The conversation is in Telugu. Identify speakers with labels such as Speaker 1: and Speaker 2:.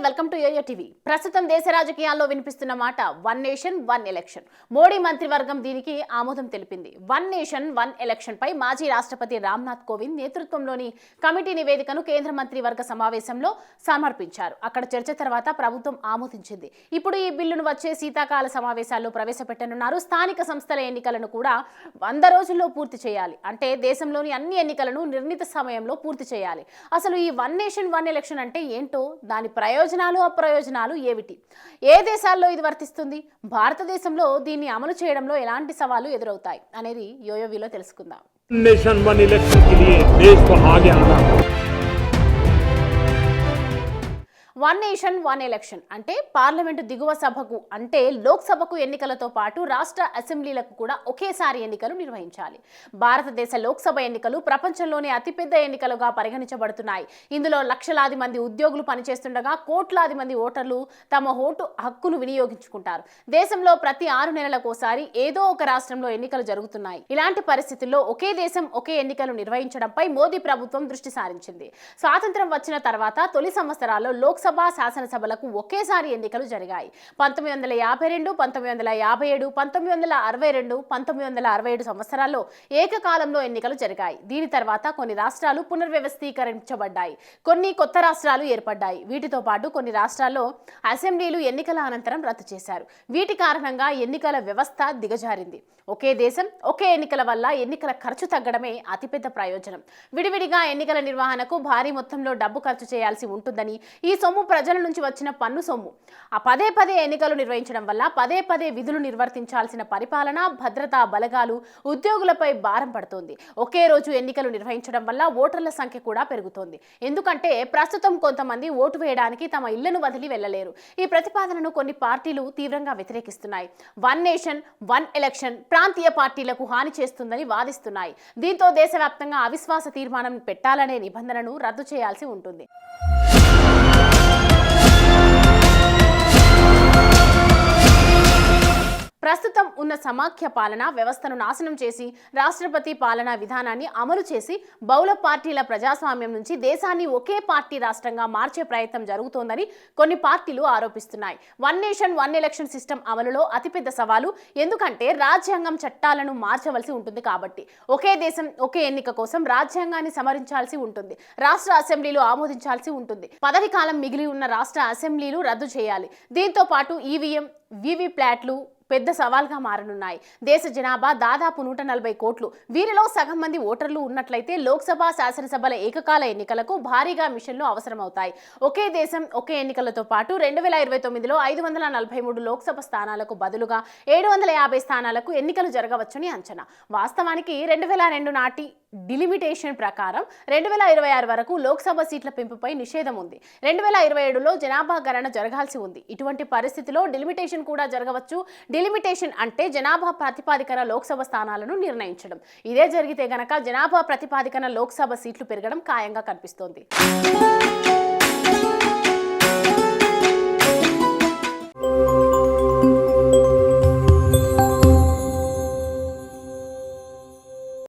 Speaker 1: Welcome to yo-yo TV. ప్రస్తుతం దేశ రాజకీయాల్లో వినిపిస్తున్న మాట one nation one election. Modi మంత్రివర్గం దీనికి ఆమోదం తెలిపింది. వన్ నేషన్ వన్ ఎలక్షన్ పై మాజీ రాష్ట్రపతి రామ్నాథ్ కోవింద్ నేతృత్వంలోని కమిటీ నివేదికను కేంద్ర మంత్రివర్గ సమావేశంలో సమర్పించారు. అక్కడ చర్చ తర్వాత ప్రభుత్వం ఆమోదించింది. ఇప్పుడు ఈ బిల్లును వచ్చే శీతాకాల సమావేశాల్లో ప్రవేశపెట్టనున్నారు. స్థానిక సంస్థల ఎన్నికలను కూడా 100 రోజుల్లో పూర్తి చేయాలి. అంటే దేశంలోని అన్ని ఎన్నికలను నిర్ణీత సమయంలో పూర్తి చేయాలి. అసలు ఈ వన్ నేషన్ వన్ ఎలక్షన్ అంటే ఏంటో, దాని ప్రయోజనాలు అప్రయోజనాలు ఏమిటి, ఏ దేశాల్లో ఇది వర్తిస్తుంది, భారతదేశంలో దీన్ని అమలు చేయడంలో ఎలాంటి సవాళ్లు ఎదురవుతాయి అనేది యోయోవిలో తెలుసుకుందాం.
Speaker 2: नेशन वन इलेक्शन के लिए देश को आगे आना।
Speaker 1: వన్ నేషన్ వన్ ఎలక్షన్ అంటే పార్లమెంటు దిగువ సభకు అంటే లోక్సభకు ఎన్నికలతో పాటు రాష్ట్ర అసెంబ్లీలకు కూడా ఒకేసారి ఎన్నికలు నిర్వహించాలి. భారతదేశ లోక్సభ ఎన్నికలు ప్రపంచంలోనే అతిపెద్ద ఎన్నికలుగా పరిగణించబడుతున్నాయి. ఇందులో లక్షలాది మంది ఉద్యోగులు పనిచేస్తుండగా కోట్లాది మంది ఓటర్లు తమ ఓటు హక్కును వినియోగించుకుంటారు. దేశంలో ప్రతి 6 నెలలకోసారి ఏదో ఒక రాష్ట్రంలో ఎన్నికలు జరుగుతున్నాయి. ఇలాంటి పరిస్థితుల్లో ఒకే దేశం ఒకే ఎన్నికలు నిర్వహించడంపై మోదీ ప్రభుత్వం దృష్టి సారించింది. స్వాతంత్ర్యం వచ్చిన తర్వాత తొలి సంవత్సరాల్లో లోక్సభ శాసనసభలకు ఒకేసారి ఎన్నికలు జరిగాయి. 1952, 1957, 1962, 1967 సంవత్సరాల్లో ఏకకాలంలో ఎన్నికలు జరిగాయి. దీని తర్వాత కొన్ని రాష్ట్రాలు పునర్వ్యవస్థీకరించబడ్డాయి, కొన్ని కొత్త రాష్ట్రాలు ఏర్పడ్డాయి. వీటితో పాటు కొన్ని రాష్ట్రాల్లో అసెంబ్లీలు ఎన్నికల అనంతరం రద్దు చేశారు. వీటి కారణంగా ఎన్నికల వ్యవస్థ దిగజారింది. ఒకే దేశం ఒకే ఎన్నికల వల్ల ఎన్నికల ఖర్చు తగ్గడమే అతిపెద్ద ప్రయోజనం. విడివిడిగా ఎన్నికల నిర్వహణకు భారీ మొత్తంలో డబ్బు ఖర్చు చేయాల్సి ఉంటుందని, ఈ సొమ్ము ప్రజల నుంచి వచ్చిన పన్ను సొమ్ము. పదే పదే ఎన్నికలు నిర్వహించడం వల్ల పదే పదే విధులు నిర్వర్తించాల్సిన పరిపాలన, భద్రతా బలగాలు, ఉద్యోగులపై భారం పడుతోంది. ఒకే రోజు ఎన్నికలు నిర్వహించడం వల్ల ఓటర్ల సంఖ్య కూడా పెరుగుతోంది. ఎందుకంటే ప్రస్తుతం కొంతమంది ఓటు వేయడానికి తమ ఇళ్లను వదిలి వెళ్లలేరు. ఈ ప్రతిపాదనను కొన్ని పార్టీలు తీవ్రంగా వ్యతిరేకిస్తున్నాయి. వన్ నేషన్ వన్ ఎలక్షన్ ప్రాంతీయ పార్టీలకు హాని చేస్తుందని వాదిస్తున్నాయి. దీంతో దేశవ్యాప్తంగా అవిశ్వాస తీర్మానం పెట్టాలనే నిబంధనను రద్దు చేయాల్సి ఉంటుంది. ప్రస్తుతం ఉన్న సమాఖ్య పాలనా వ్యవస్థను నాశనం చేసి రాష్ట్రపతి పాలనా విధానాన్ని అమలు చేసి బహుళ పార్టీల ప్రజాస్వామ్యం నుంచి దేశాన్ని ఒకే పార్టీ రాష్ట్రంగా మార్చే ప్రయత్నం జరుగుతోందని కొన్ని పార్టీలు ఆరోపిస్తున్నాయి. One nation one election system అమలులో అతిపెద్ద సవాలు. ఎందుకంటే రాజ్యాంగం చట్టాలను మార్చవలసి ఉంటుంది కాబట్టి. ఒకే దేశం ఒకే ఎన్నిక కోసం రాజ్యాంగాన్ని సమరించాల్సి ఉంటుంది. రాష్ట్ర అసెంబ్లీలు ఆమోదించాల్సి ఉంటుంది. పదవి కాలం మిగిలి ఉన్న రాష్ట్ర అసెంబ్లీలు రద్దు చేయాలి. దీంతో పాటు ఈవీఎం, వీవీప్యాట్లు పెద్ద సవాల్గా మారనున్నాయి. దేశ జనాభా దాదాపు 140 కోట్లు. వీరిలో సగం మంది ఓటర్లు ఉన్నట్లయితే లోక్సభ, శాసనసభల ఏకకాల ఎన్నికలకు భారీగా మిషన్లు అవసరమవుతాయి. ఒకే దేశం ఒకే ఎన్నికలతో పాటు 2029లో 543 లోక్సభ స్థానాలకు బదులుగా 750 స్థానాలకు ఎన్నికలు జరగవచ్చని అంచనా. వాస్తవానికి 2002 నాటి డిలిమిటేషన్ ప్రకారం 2026 వరకు లోక్సభ సీట్ల పెంపుపై నిషేధం ఉంది. 2027లో జనాభా గణన జరగాల్సి ఉంది. ఇటువంటి పరిస్థితిలో డిలిమిటేషన్ కూడా జరగవచ్చు. డిలిమిటేషన్ అంటే జనాభా ప్రాతిపాదికన లోక్సభ స్థానాలను నిర్ణయించడం. ఇదే జరిగితే గనక జనాభా ప్రాతిపాదికన లోక్సభ సీట్లు పెరగడం ఖాయంగా కనిపిస్తోంది.